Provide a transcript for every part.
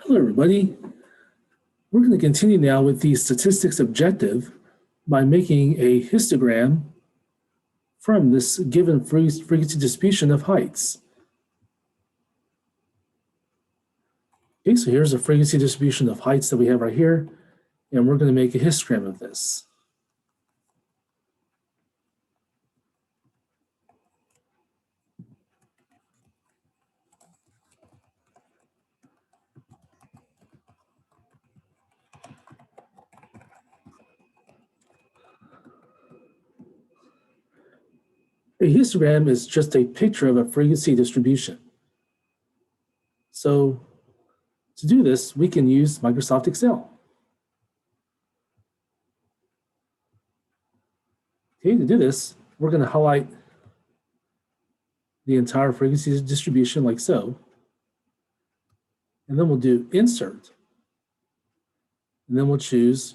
Hello, everybody. We're going to continue now with the statistics objective by making a histogram from this given frequency distribution of heights. Okay, so here's a frequency distribution of heights that we have right here, and we're going to make a histogram of this. A histogram is just a picture of a frequency distribution. So to do this, we can use Microsoft Excel. Okay, to do this, we're going to highlight the entire frequency distribution like so. And then we'll do Insert. And then we'll choose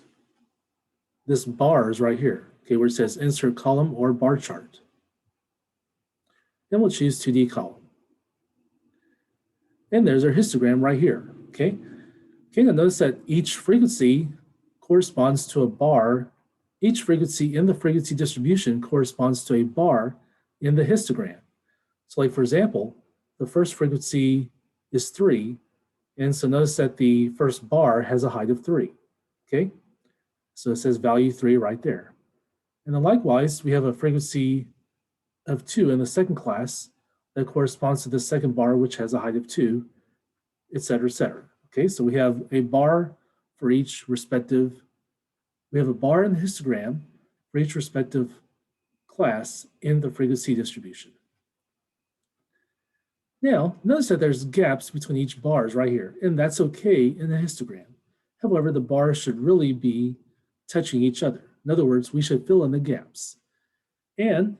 this bars right here, okay, where it says Insert Column or Bar Chart. Then we'll choose 2D column. And there's our histogram right here, okay? Okay, now notice that each frequency corresponds to a bar. Each frequency in the frequency distribution corresponds to a bar in the histogram. So like, for example, the first frequency is 3, and so notice that the first bar has a height of 3, okay? So it says value 3 right there. And then likewise, we have a frequency of 2 in the second class that corresponds to the second bar, which has a height of 2, et cetera, et cetera. Okay, so we have a bar for each respective, we have a bar in the histogram for each respective class in the frequency distribution. Now, notice that there's gaps between each bars right here, and that's okay in the histogram. However, the bars should really be touching each other. In other words, we should fill in the gaps. And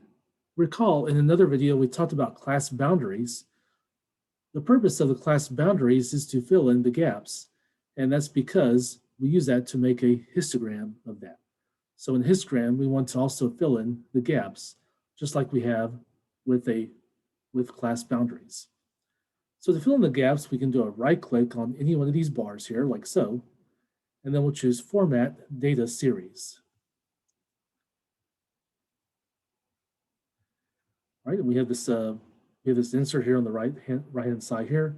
recall in another video, we talked about class boundaries. The purpose of the class boundaries is to fill in the gaps. And that's because we use that to make a histogram of that. So in histogram, we want to also fill in the gaps, just like we have with class boundaries. So to fill in the gaps, we can do a right click on any one of these bars here, like so, and then we'll choose Format Data Series. All right, and we have this insert here on the right hand side here.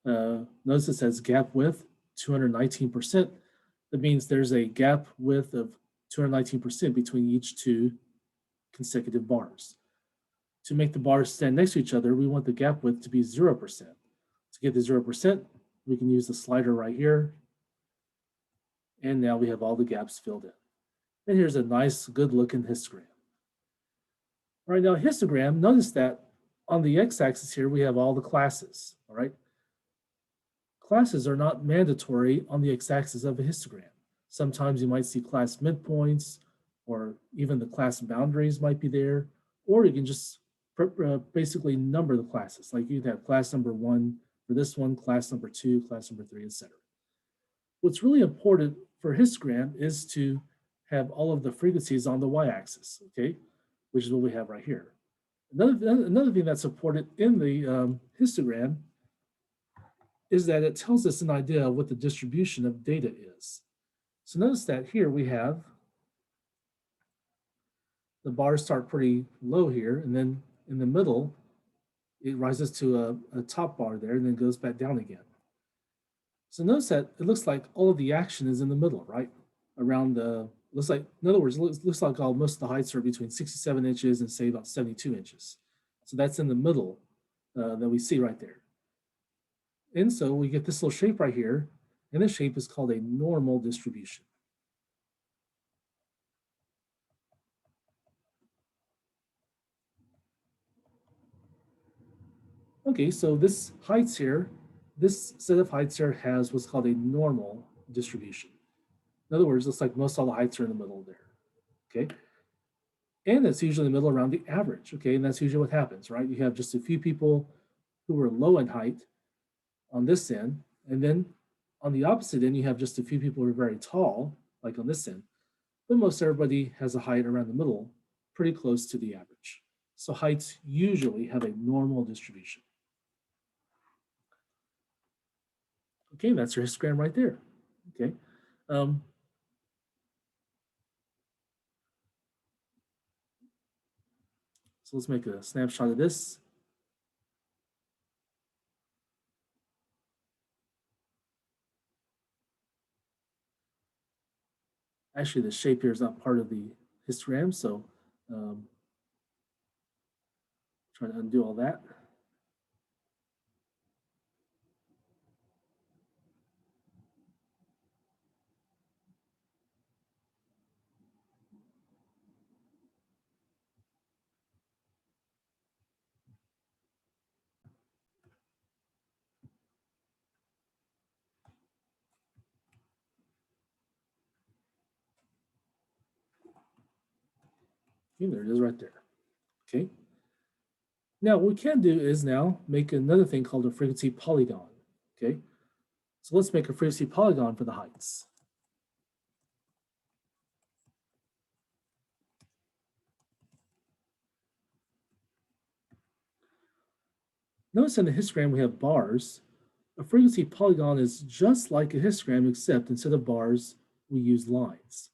Notice it says gap width 219%. That means there's a gap width of 219% between each two consecutive bars. To make the bars stand next to each other, we want the gap width to be 0%. To get the 0%, we can use the slider right here. And now we have all the gaps filled in. And here's a nice, good-looking histogram. All right, now histogram, notice that on the x-axis here, we have all the classes, all right? Classes are not mandatory on the x-axis of a histogram. Sometimes you might see class midpoints, or even the class boundaries might be there, or you can just basically number the classes. Like you'd have class number 1 for this one, class number 2, class number 3, etc. What's really important for histogram is to have all of the frequencies on the y-axis, okay, which is what we have right here. Another thing that's important in the histogram is that it tells us an idea of what the distribution of data is. So notice that here we have the bars start pretty low here, and then in the middle, it rises to a top bar there and then goes back down again. So notice that it looks like all of the action is in the middle, right? Around the, looks like, in other words, it looks like most of the heights are between 67 inches and say about 72 inches. So that's in the middle that we see right there. And so we get this little shape right here, and this shape is called a normal distribution. Okay, so this heights here, this set of heights here has what's called a normal distribution. In other words, it looks like most all the heights are in the middle there, okay? And it's usually in the middle around the average, okay? And that's usually what happens, right? You have just a few people who are low in height on this end, and then on the opposite end, you have just a few people who are very tall, like on this end, but most everybody has a height around the middle, pretty close to the average. So heights usually have a normal distribution. Okay, that's your histogram right there. Okay. So let's make a snapshot of this. Actually, the shape here is not part of the histogram, so try to undo all that. Okay, there it is right there. Okay. Now, what we can do is now make another thing called a frequency polygon. Okay. So let's make a frequency polygon for the heights. Notice in the histogram we have bars. A frequency polygon is just like a histogram, except instead of bars, we use lines.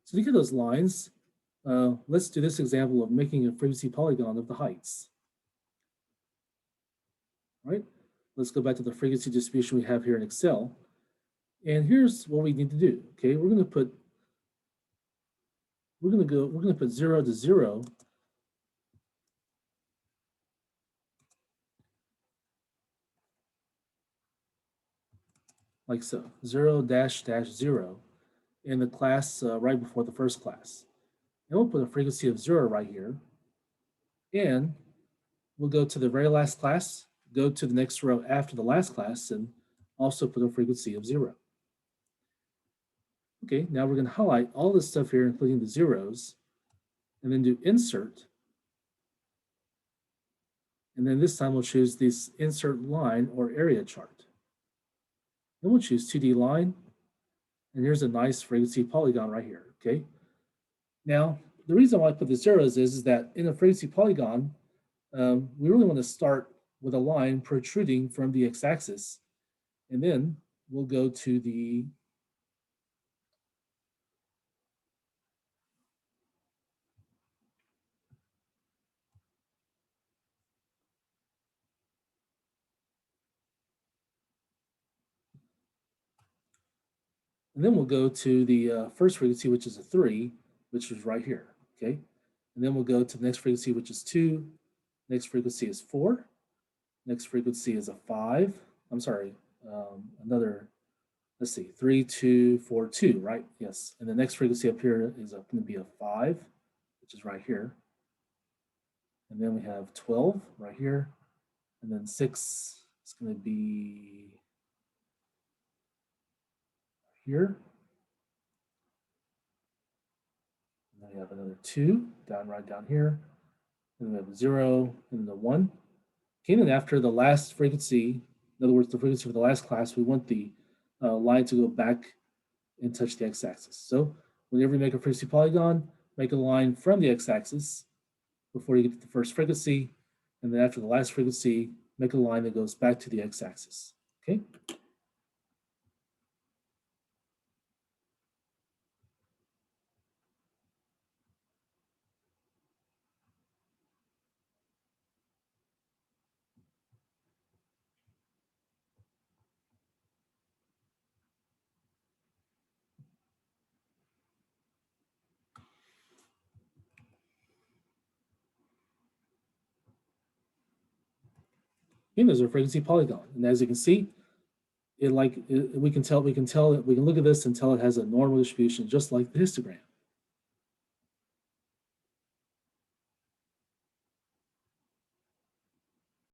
So to get those lines, let's do this example of making a frequency polygon of the heights. All right, let's go back to the frequency distribution we have here in Excel. And here's what we need to do. Okay, we're going to put 0 to 0 like so, 0 dash dash 0 in the class right before the first class. And we'll put a frequency of 0 right here. And we'll go to the very last class, go to the next row after the last class, and also put a frequency of 0. Okay, now we're going to highlight all this stuff here, including the zeros, and then do insert. And then this time we'll choose this insert line or area chart. Then we'll choose 2D line. And here's a nice frequency polygon right here, okay? Now, the reason why I put the zeros is that in a frequency polygon, we really want to start with a line protruding from the x-axis. And then we'll go to the first frequency, which is a 3, which is right here, okay? And then we'll go to the next frequency, which is 2. Next frequency is 4. Next frequency is a 5. I'm sorry, let's see, 3, 2, 4, 2, right? Yes. And the next frequency up here is going to be a 5, which is right here. And then we have 12 right here. And then 6 is going to be here. And then we have another 2 right down here. And then we have 0 and the 1. Okay, and then after the last frequency, in other words, the frequency for the last class, we want the line to go back and touch the x-axis. So whenever you make a frequency polygon, make a line from the x-axis before you get to the first frequency, and then after the last frequency, make a line that goes back to the x-axis, okay? And there's a frequency polygon, and as you can see, we can look at this and tell it has a normal distribution, just like the histogram.